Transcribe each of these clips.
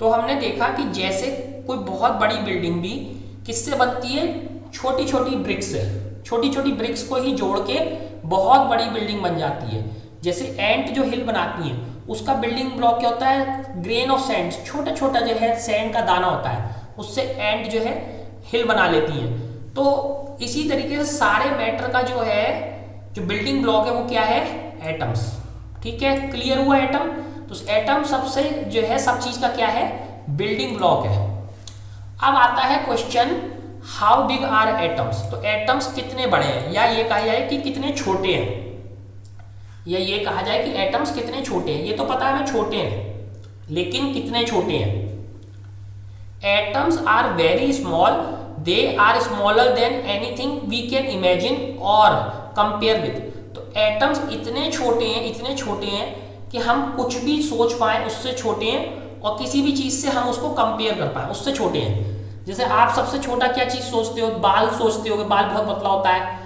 तो हमने देखा कि जैसे कोई बहुत बड़ी बिल्डिंग भी किससे बनती है, छोटी छोटी ब्रिक्स से, छोटी छोटी ब्रिक्स को ही जोड़ के बहुत बड़ी बिल्डिंग बन जाती है। जैसे एंट जो हिल बनाती है उसका बिल्डिंग ब्लॉक क्या होता है, ग्रेन ऑफ सैंड, छोटा छोटा जो है सैंड का दाना होता है, उससे एंट जो है हिल बना लेती हैं। तो इसी तरीके से सारे मैटर का जो है जो बिल्डिंग ब्लॉक है वो क्या है, एटम्स। ठीक है, क्लियर हुआ एटम। तो एटम सबसे जो है सब चीज का क्या है, बिल्डिंग ब्लॉक है। अब आता है question, how big are atoms. तो एटम्स कितने बड़े हैं, या ये कहा जाए कि कितने छोटे हैं, या ये कहा जाए कि एटम्स कितने छोटे हैं। ये तो पता है हमें छोटे हैं, लेकिन कितने छोटे हैं। Atoms are very small, they are smaller than anything we can imagine और कंपेयर विद। तो एटम्स इतने छोटे हैं, इतने छोटे हैं कि हम कुछ भी सोच पाए उससे छोटे हैं, और किसी भी चीज से हम उसको कंपेयर कर पाए उससे छोटे हैं। जैसे आप सबसे छोटा क्या चीज सोचते हो, बाल सोचते हो कि बाल बहुत पतला होता है,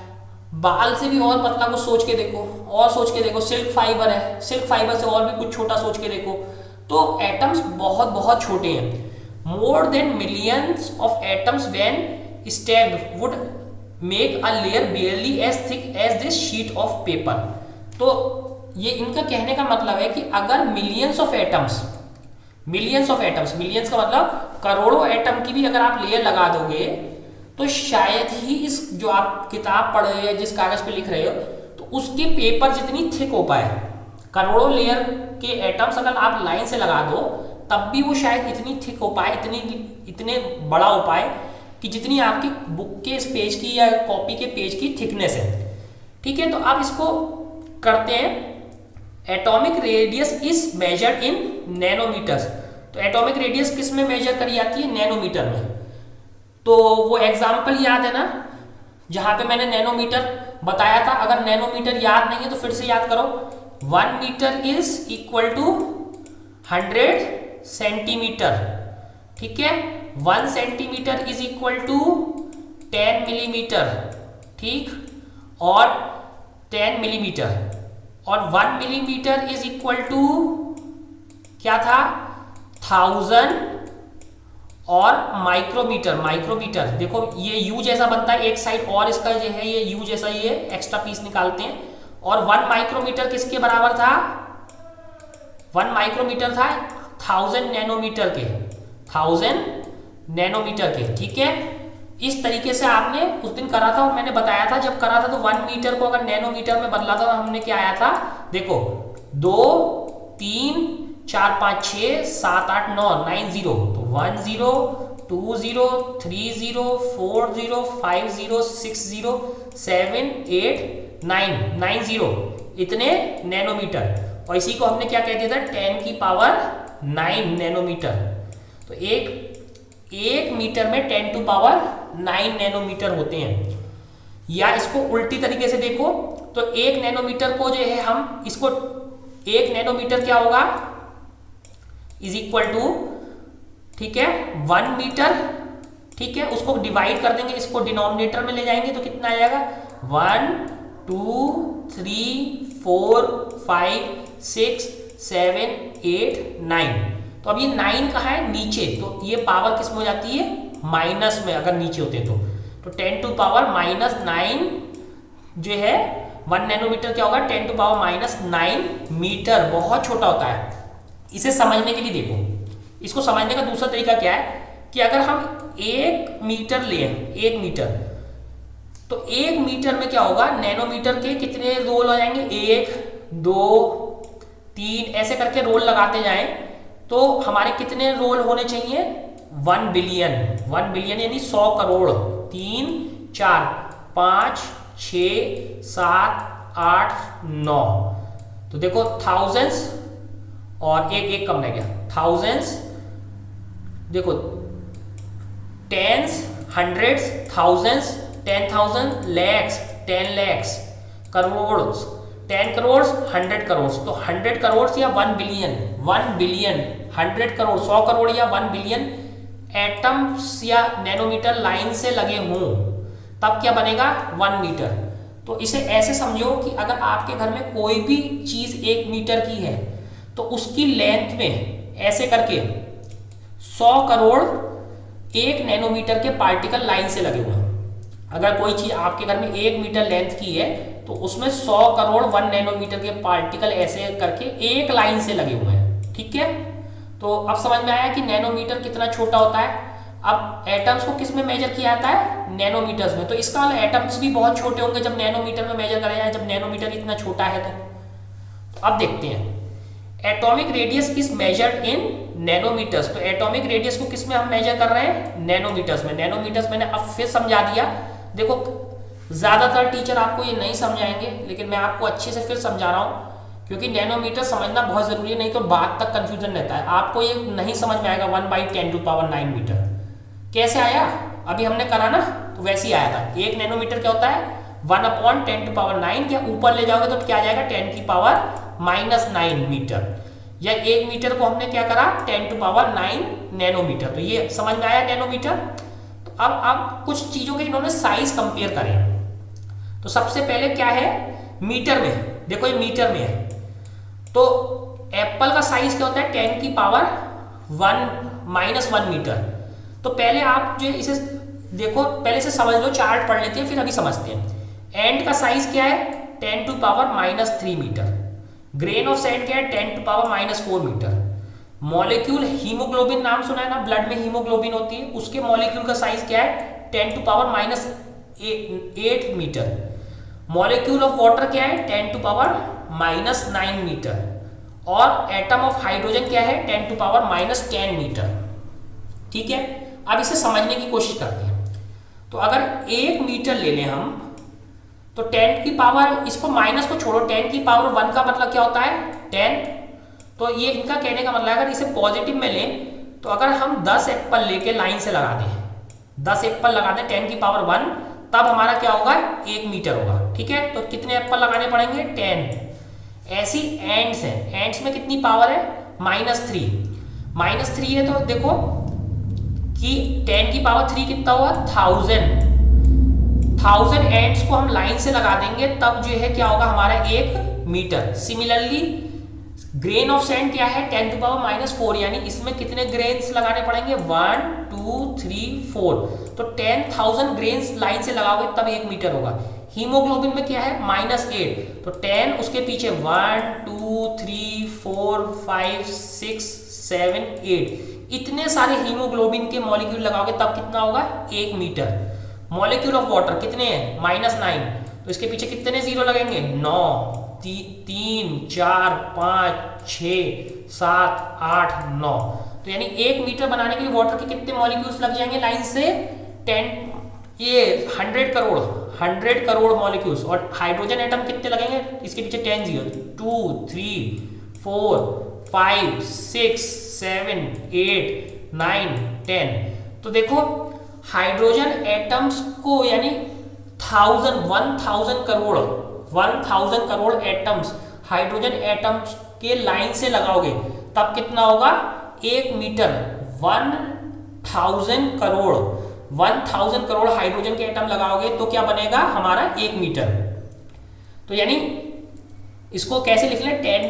बाल से भी और पतला कुछ सोच के देखो, और सोच के देखो सिल्क फाइबर है, सिल्क फाइबर से और भी कुछ छोटा सोच के देखो। तो एटम्स बहुत बहुत छोटे हैं। More than millions of atoms when stacked would make a layer barely as thick as this sheet of paper. तो ये इनका कहने का मतलब है कि अगर millions of atoms, millions of atoms, millions का मतलब करोड़ों एटम की भी अगर आप लेयर लगा दोगे तो शायद ही इस जो आप किताब पढ़ रहे हो, जिस कागज पे लिख रहे हो, तो उसके पेपर जितनी थिक हो पाए। करोड़ों लेयर के एटम्स अगर आप लाइन से लगा दो तब भी वो शायद इतनी थिक हो पाए, इतने बड़ा हो पाए कि जितनी आपकी बुक के इस पेज की या कॉपी के पेज की थिकनेस है। ठीक है, तो अब इसको करते हैं। Atomic radius is measured in nanometres. तो एटॉमिक रेडियस किस में मेजर करी जाती है, नैनोमीटर में। तो वो एग्जाम्पल याद है ना जहां पे मैंने नैनोमीटर बताया था। अगर नैनोमीटर याद नहीं है तो फिर से याद करो। 1 metre is equal to 100 centimetre. ठीक है, 1 centimetre is equal to 10 millimetre. ठीक, और 10 मिलीमीटर, और 1 मिलीमीटर इज इक्वल टू क्या था, 1000, और माइक्रोमीटर, माइक्रोमीटर देखो ये यू जैसा बनता है एक साइड, और इसका जो है ये यू जैसा ये एक्स्ट्रा पीस निकालते हैं। और 1 माइक्रोमीटर किसके बराबर था, 1 माइक्रोमीटर था 1000 नैनोमीटर के, 1000 नैनोमीटर के। ठीक है, इस तरीके से आपने उस दिन करा था, और मैंने बताया था जब करा था तो 1 मीटर को अगर नैनोमीटर में बदला था तो हमने क्या आया था, देखो 2 3 4 5 6 7 8 9 9 0। तो 1 0 2 0 3 0 4 0 5 0 6 0 7 8 9 9 0 इतने नैनोमीटर। और इसी को हमने क्या कह दिया था, 10 की पावर 9 नैनोमीटर। तो एक मीटर में 10 टू पावर 9 नैनोमीटर होते हैं। या इसको उल्टी तरीके से देखो तो एक नैनोमीटर को जो है हम इसको, एक नैनोमीटर क्या होगा, इज इक्वल टू, ठीक है, 1 मीटर। ठीक है, उसको डिवाइड कर देंगे, इसको डिनोमिनेटर में ले जाएंगे तो कितना आ जाएगा, 1 2 3 4 5 6 7 8 9। तो अब ये 9 कहाँ है, नीचे, तो ये पावर किस में हो जाती है, माइनस में अगर नीचे होते तो 10 टू पावर माइनस 9 जो है 1 नैनोमीटर क्या होगा, 10 टू पावर माइनस 9 मीटर, बहुत छोटा होता है। इसे समझने के लिए देखो, इसको समझने का दूसरा तरीका क्या है कि अगर हम 1 मीटर लें, 1 मीटर, तो 1 मीटर में क्या होगा, नैनोमीटर के कितने रोल हो जाएंगे, 1 2 3 ऐसे करके रोल लगाते जाएं तो हमारे कितने रोल होने चाहिए, 1 बिलियन। 1 बिलियन यानी 100 करोड़। 3 4 5 6 7 8 9। तो देखो थाउजेंड्स, और एक कम रह गया, थाउजेंड्स, देखो tens, hundreds, thousands, 10,000, lakhs, 10 lakhs, crore, 10 crore, 100 crore. तो 100 करोड़ या 1 बिलियन, 1 बिलियन, 100 करोड़, 100 करोड़ या 1 बिलियन एटम्स या नैनोमीटर लाइन से लगे हों तब क्या बनेगा, 1 मीटर। तो इसे ऐसे समझो कि अगर आपके घर में कोई भी चीज 1 मीटर की है तो उसकी लेंथ में ऐसे करके 100 करोड़ 1 नैनोमीटर के पार्टिकल लाइन से लगे हुए हैं। अगर कोई चीज आपके घर में 1 मीटर लेंथ की है तो उसमें 100 करोड़ 1 नैनोमीटर के पार्टिकल ऐसे करके एक लाइन से लगे हुए हैं। ठीक है, तो अब समझ में आया कि नैनोमीटर कितना छोटा होता है। अब एटम्स को किस में मेजर किया जाता है? नैनोमीटर्स में। तो इसका मतलब एटम्स भी बहुत छोटे होंगे जब नैनोमीटर में मेजर करा जाए, जब नैनोमीटर इतना छोटा है तो अब देखते हैं atomic radius is measured in nanometres. तो एटॉमिक रेडियस को किस में हम मेजर कर रहे हैं? नैनोमीटर्स में। नैनोमीटर्स मैंने अब फिर समझा दिया। देखो ज्यादातर टीचर आपको ये नहीं समझाएंगे, लेकिन मैं आपको अच्छे से फिर समझा रहा हूँ क्योंकि नैनोमीटर समझना बहुत जरूरी है, नहीं तो बाद तक कंफ्यूजन रहता है। आपको ये नहीं समझ में आएगा 1/10⁹ मीटर कैसे आया, अभी हमने करा ना, तो वैसे ही आया था। 1 नैनोमीटर क्या होता है? 1/10⁹ या ऊपर ले जाओगे तो क्या आ जाएगा? 10⁻⁹ मीटर। या 1 मीटर को हमने क्या करा? 10⁹ नैनोमीटर। तो ये समझ में आया नैनोमीटर। तो अब कुछ चीजों के इन्होंने साइज कंपेयर करें। तो सबसे पहले क्या है? मीटर में। देखो ये मीटर में है, तो एप्पल का साइज क्या होता है? 10⁻⁻1 मीटर। तो पहले आप जो इसे देखो, पहले से समझ लो, चार्ट पढ़ लेते हैं फिर अभी समझते हैं। एंट का साइज क्या है? 10⁻³ मीटर। ग्रेन ऑफ सैंड क्या है? 10⁻⁴ मीटर। मॉलिक्यूल हीमोग्लोबिन नाम सुना है ना, ब्लड में हीमोग्लोबिन होती है, उसके मॉलिक्यूल का साइज क्या है? 10⁻⁸ मीटर। मॉलिक्यूल ऑफ वाटर क्या है? 10⁻⁹ मीटर। और एटम ऑफ हाइड्रोजन क्या है? 10⁻⁻10 मीटर। ठीक है, अब इसे समझने की कोशिश करते हैं। तो अगर 1 मीटर ले लें हम, तो 10 की पावर, इसको माइनस को छोड़ो, 10 की पावर 1 का मतलब क्या होता है? 10। तो ये इनका कहने का मतलब है अगर इसे पॉजिटिव में लें तो अगर हम 10 एप्पल लेके लाइन से लगा दें, 10 एप्पल लगा दें 10 की पावर 1, तब हमारा क्या होगा? 1 मीटर होगा। ठीक है, तो कितने एप्पल लगाने पड़ेंगे? 10। ऐसी एंड्स हैं, एंड्स में कितनी पावर है? -3। -3 है तो देखो कि 10 की पावर 3 कितना हुआ? 1000 एंड्स को हम लाइन से लगा देंगे तब जो है क्या होगा? हमारा 1 metre. Similarly grain of sand क्या है? 10⁻⁴, यानी इसमें कितने ग्रेन्स लगाने पड़ेंगे? 1 2 3 4। तो 10,000 ग्रेन्स लाइन से लगाओगे तब 1 मीटर होगा। हीमोग्लोबिन में क्या है? -8। तो 10 उसके पीछे 1 2 3 4 5 6 7 8, इतने सारे हीमोग्लोबिन के मॉलिक्यूल लगाओगे तब कितना होगा? 1 मीटर। मॉलिक्यूल ऑफ वाटर कितने हैं? -9। तो इसके पीछे कितने जीरो लगेंगे? 9 3 4 5 6 7 8 9। तो यानी 1 मीटर बनाने के लिए वाटर के कितने मॉलिक्यूल्स लग जाएंगे लाइन से? 100 करोड़ मॉलिक्यूल्स। और हाइड्रोजन एटम कितने लगेंगे? इसके पीछे 10 जीरो, 2 3 4 5 6 7 8 9 10। तो देखो हाइड्रोजन एटम्स को यानी 1000 करोड़ एटम्स हाइड्रोजन एटम्स के लाइन से लगाओगे तब कितना होगा? 1 मीटर। 1000 करोड़ हाइड्रोजन के एटम लगाओगे तो क्या बनेगा? हमारा 1 मीटर। तो यानी इसको कैसे लिख लें? 10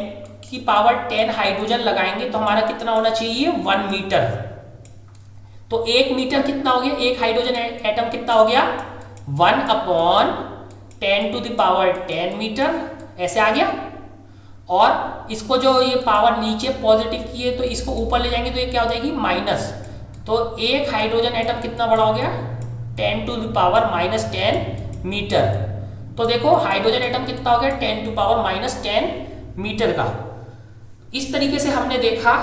की पावर 10 हाइड्रोजन लगाएंगे तो हमारा कितना होना चाहिए? 1 मीटर। तो 1 मीटर कितना हो गया? एक हाइड्रोजन एटम कितना हो गया? 1/10⁻10 मीटर, ऐसे आ गया। और इसको जो ये पावर नीचे पॉजिटिव की है तो इसको ऊपर ले जाएंगे तो ये क्या हो जाएगी? माइनस। तो एक हाइड्रोजन एटम कितना बड़ा हो गया? 10⁻⁻10 मीटर। तो देखो हाइड्रोजन एटम कितना हो गया? 10⁻⁻10 मीटर का। इस तरीके से हमने देखा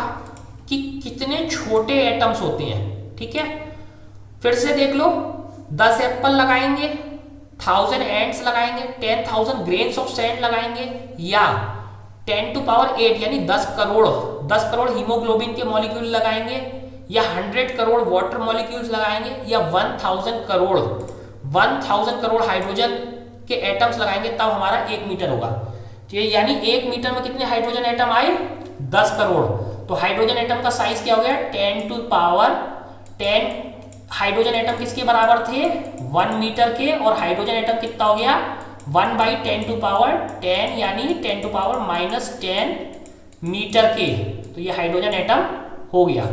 कि कितने छोटे एटम्स होते हैं। ठीक है, फिर से देख लो, 10 एप्पल लगाएंगे, 1000 एंड्स लगाएंगे, 10,000 ग्रेन्स ऑफ सैंड लगाएंगे, या 10⁸ यानी 10 करोड़ हीमोग्लोबिन के मॉलिक्यूल लगाएंगे, या 100 करोड़ वाटर मॉलिक्यूल्स लगाएंगे, या 1000 करोड़ हाइड्रोजन के एटम्स लगाएंगे तब हमारा 1 मीटर होगा। यानी 1 मीटर में कितने हाइड्रोजन एटम आए? 10 करोड़। तो हाइड्रोजन एटम का साइज क्या हो गया? 10⁻10। हाइड्रोजन एटम किसके बराबर थे? 1 मीटर के। और हाइड्रोजन एटम कितना हो गया? 1/10⁻10 यानी 10⁻⁻10 मीटर के। तो ये हाइड्रोजन एटम हो गया।